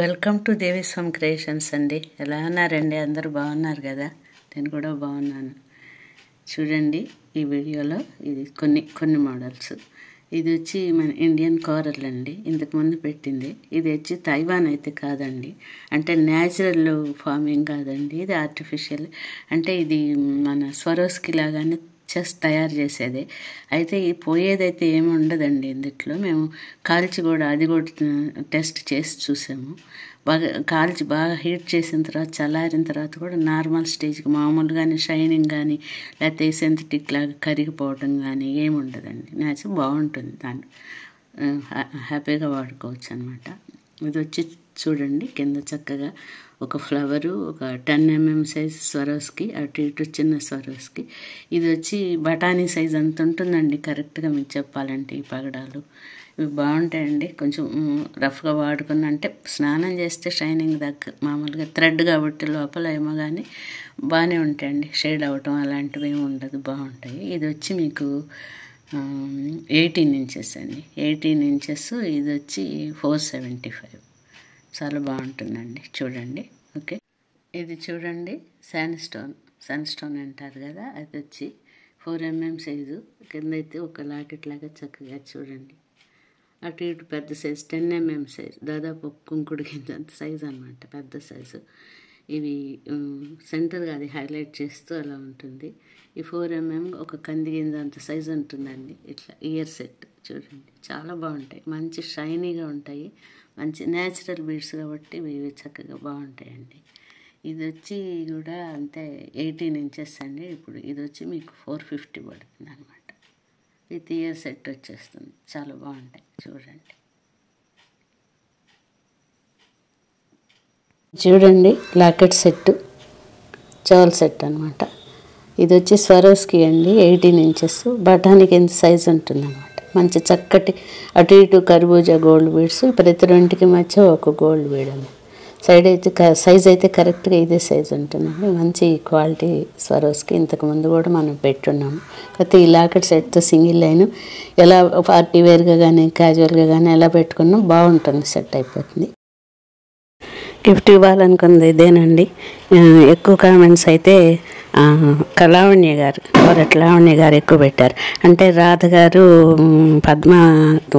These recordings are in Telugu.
వెల్కమ్ టు దేవిస్వామి క్రియేషన్స్ అండి. ఎలా ఉన్నారండి? అందరూ బాగున్నారు కదా? నేను కూడా బాగున్నాను. చూడండి ఈ వీడియోలో ఇది కొన్ని మోడల్స్. ఇది వచ్చి మన ఇండియన్ కోరల్ అండి, ఇంతకుముందు పెట్టింది. ఇది వచ్చి తైవాన్ అయితే కాదండి, అంటే న్యాచురల్ ఫార్మింగ్ కాదండి, ఇది ఆర్టిఫిషియల్. అంటే ఇది మన స్వరోస్కి లాగానే తయారు చేసేదే. అయితే ఈ పోయేదైతే ఏమి ఉండదండి ఇందులో. మేము కాల్చి కూడా అది కూడా టెస్ట్ చేసి చూసాము. కాల్చి బాగా హీట్ చేసిన తర్వాత చల్లారిన తర్వాత కూడా నార్మల్ స్టేజ్కి మామూలుగానే షైనింగ్ కానీ లేకపోతే సింథటిక్ లాగా కరిగిపోవటం కానీ ఏమి ఉండదండి. న్యాచురల్ బాగుంటుంది, దాన్ని హ్యాపీగా వాడుకోవచ్చు అనమాట. ఇది వచ్చి చూడండి కింద చక్కగా ఒక ఫ్లవరు, ఒక 10 mm సైజ్ స్వరోస్కి, అటు ఇటు చిన్న స్వరోస్కి. ఇది వచ్చి బఠానీ సైజ్ అంత ఉంటుందండి కరెక్ట్గా మీకు చెప్పాలంటే. ఈ పగడాలు ఇవి బాగుంటాయండి, కొంచెం రఫ్గా వాడుకున్న అంటే స్నానం చేస్తే షైనింగ్ మామూలుగా థ్రెడ్ కాబట్టి లోపల ఏమో కానీ బాగానే ఉంటాయండి. షేడ్ అవ్వటం అలాంటివి ఏమి ఉండదు, బాగుంటాయి. ఇది వచ్చి మీకు 18 inches అండి, 18 inches. ఇది వచ్చి 475. చాలా బాగుంటుందండి, చూడండి. ఓకే, ఇది చూడండి సన్ స్టోన్ అంటారు కదా, అది వచ్చి 4 mm సైజు. కింద అయితే ఒక లాకెట్ లాగా చక్కగా చూడండి. అటు ఇటు పెద్ద సైజు 10 mm సైజు, దాదాపు కుంకుడు గింజ అంత సైజు అనమాట, పెద్ద సైజు. ఇవి సెంటర్గా అది హైలైట్ చేస్తూ అలా ఉంటుంది. ఈ 4 mm ఒక కంది గింజ అంత సైజు ఉంటుందండి. ఇట్లా ఇయర్ సెట్ చూడండి, చాలా బాగుంటాయి, మంచి షైనీగా ఉంటాయి, మంచి న్యాచురల్ బీడ్స్ కాబట్టి ఇవి చక్కగా బాగుంటాయండి. ఇది వచ్చి కూడా అంతే 18 inches అండి. ఇప్పుడు ఇది వచ్చి మీకు 450 పడుతుంది అనమాట. విత్ ఇయర్ సెట్ వచ్చేస్తుంది, చాలా బాగుంటాయి చూడండి. చూడండి లాకెట్ సెట్, చోల్ సెట్ అనమాట. ఇది వచ్చి స్వరోస్కి అండి, 18 inches. బఠానీకి ఎంత సైజు ఉంటుంది అనమాట. మంచి చక్కటి అటు ఇటు కర్బూజా గోల్డ్ బీడ్స్, ప్రతి రెండుకి మధ్య ఒక గోల్డ్ బీడ్ అండి. సైడ్ అయితే సైజ్ అయితే కరెక్ట్గా ఇదే సైజు ఉంటుందండి. మంచి క్వాలిటీ స్వరోస్కి ఇంతకుముందు కూడా మనం పెట్టున్నాము. కాకపోతే ఈ లాకెట్ సెట్తో సింగిల్ లైన్ ఎలా పార్టీ వేర్గా కానీ క్యాజువల్గా కానీ ఎలా పెట్టుకున్నా బాగుంటుంది, సెట్ అయిపోతుంది. గిఫ్ట్ ఇవ్వాలనుకుంది ఇదేనండి. ఎక్కువ కామెంట్స్ అయితే లావణ్య గారు ఎక్కువ పెట్టారు. అంటే రాధ గారు, పద్మ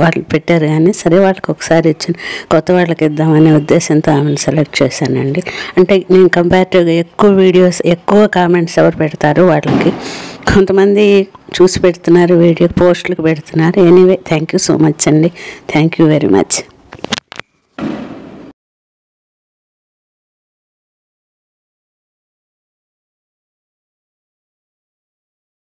వాళ్ళు పెట్టారు కానీ సరే వాళ్ళకి ఒకసారి ఇచ్చిన కొత్త వాళ్ళకి ఇద్దామనే ఉద్దేశంతో ఆమెను సెలెక్ట్ చేశానండి. అంటే నేను కంపారిటివ్గా ఎక్కువ వీడియోస్, ఎక్కువ కామెంట్స్ ఎవరు పెడతారు వాళ్ళకి, కొంతమంది చూసి పెడుతున్నారు, వీడియో పోస్టులకు పెడుతున్నారు. Anyway thank you so much అండి, థ్యాంక్ యూ వెరీ మచ్.